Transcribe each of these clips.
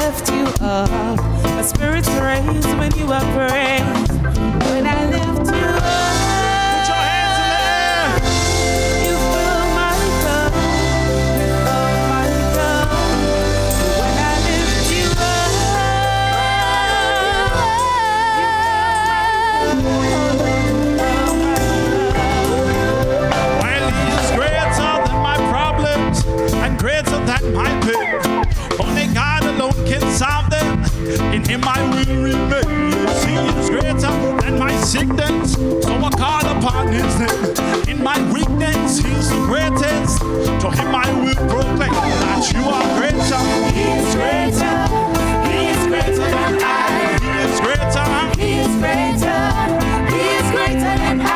lift you up, my spirit's raised when you are praised. When I lift you up, Put your hands in the air. you fill my cup, you fill my cup. When I lift you up, Well, he is greater than my problems and greater than my pain. Only God alone can solve them. In him I will remain. Yes, he is greater than my sickness. So I call upon his name. In my weakness, he's the greatest. To him I will proclaim that you are greater. He is greater. He is greater than I. He is greater. he is greater, he is greater than I.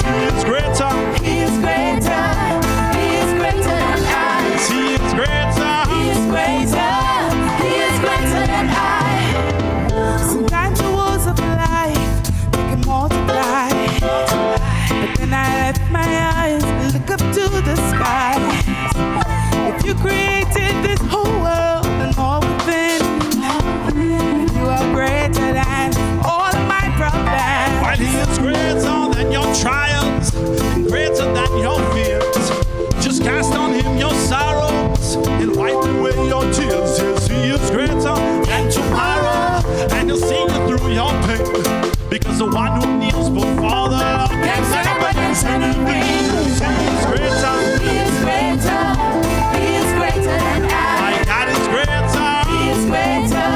He is greater. He is greater, he is greater than I. He is greater. He is greater, he is greater than I. Sometimes the woes of life, they can multiply. But then I lift my eyes and look up to the sky. If you created this whole world and all within, you are greater than all of my problems. While he is greater than your trials and greater than your fears, just cast on him your sorrows and wipe away your tears. Yes, he is greater than tomorrow, and he'll see you through your pain. Because the one who kneels before the Lord can stand against anything. Yes, he is greater. He is greater, he is greater than I. My God is greater. He is greater,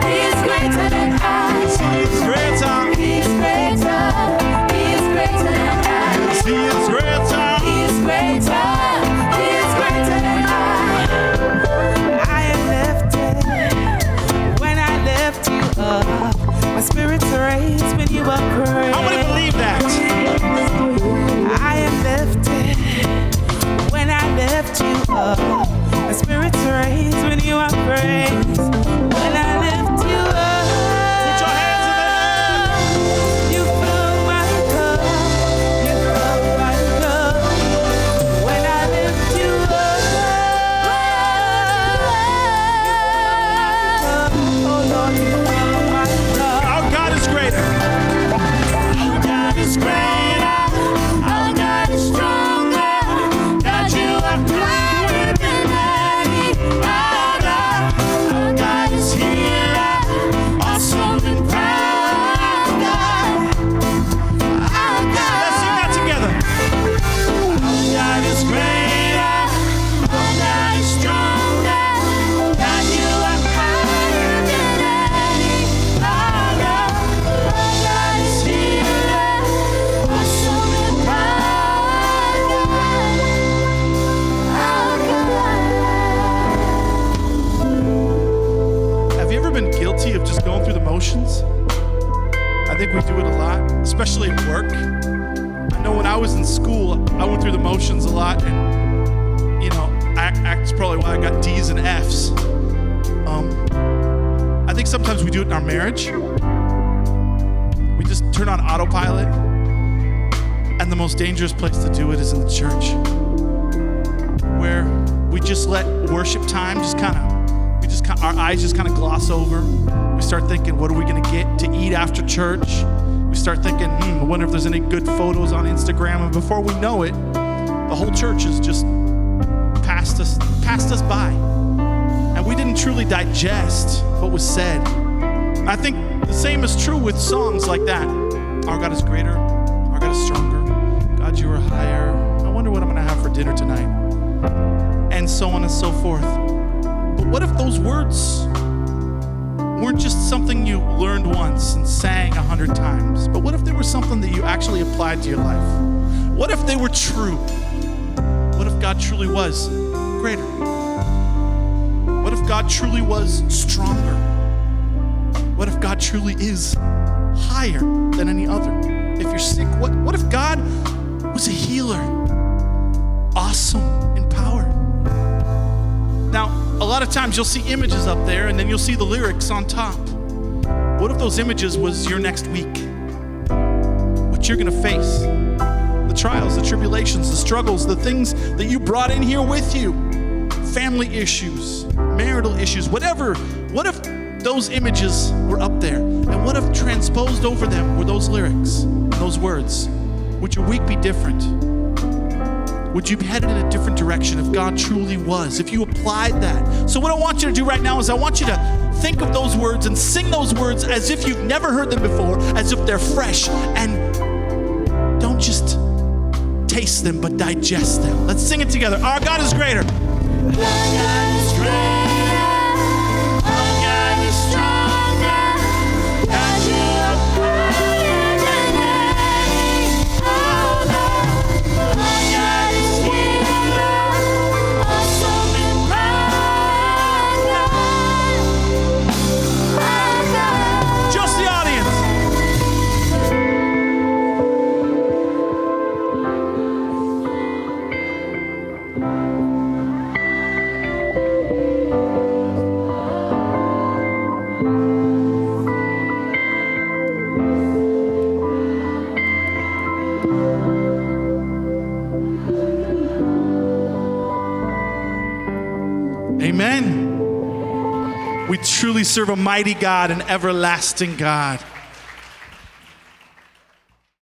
he is greater than I. Yes, he is greater. He is greater, he is greater than I. Yes, he is greater. He is greater, he is greater than I. I am lifted when I lift you up. My spirit's raised when you are praised. How many believe that? I am lifted when I lift you up. My spirit's raised when you are praised. When I lift you up, Put your hands in the air. you fill my cup, you fill my cup. When I lift you up, oh Lord, you fill my cup. Our God is greater. Our God is greater, our God is stronger. God, you are greater than any other. Our God is healer, awesome in power. Our God, Let's sing that together. our God is greater, our God is stronger. God, you are higher than any other. Our God is healer, awesome in power. Our God. Have you ever been guilty of just going through the motions? I think we do it a lot, especially at work. I know when I was in school, I went through the motions a lot, and that's probably why I got D's and F's. I think sometimes we do it in our marriage. We just turn on autopilot, and the most dangerous place to do it is in the church, where we just let worship time our eyes just kind of gloss over. We start thinking, what are we going to get to eat after church? We start thinking, I wonder if there's any good photos on Instagram. And before we know it, the whole church has just passed us by. And we didn't truly digest what was said. I think the same is true with songs like that. Our God is greater. Our God is stronger. God, you are higher. I wonder what I'm going to have for dinner tonight. And so on and so forth. But what if those words weren't just something you learned once and sang 100 times, but what if they were something that you actually applied to your life? What if they were true? What if God truly was greater? What if God truly was stronger? What if God truly is higher than any other? If you're sick, what if God was a healer? Awesome in power. Now, a lot of times you'll see images up there and then you'll see the lyrics on top. What if those images was your next week? What you're gonna face? The trials, the tribulations, the struggles, the things that you brought in here with you. family issues, marital issues, whatever. What if those images were up there? And what if transposed over them were those lyrics, those words? Would your week be different? Would you be headed in a different direction if God truly was, if you applied that? So what I want you to do right now is I want you to think of those words and sing those words as if you've never heard them before, as if they're fresh, and don't just taste them, but digest them. Let's sing it together. Our God is greater. Our God is greater. Our God is stronger. God, you are higher than any other. Our God is healer, awesome in power. Our God. Just the audience. Amen. We truly serve a mighty God, an everlasting God.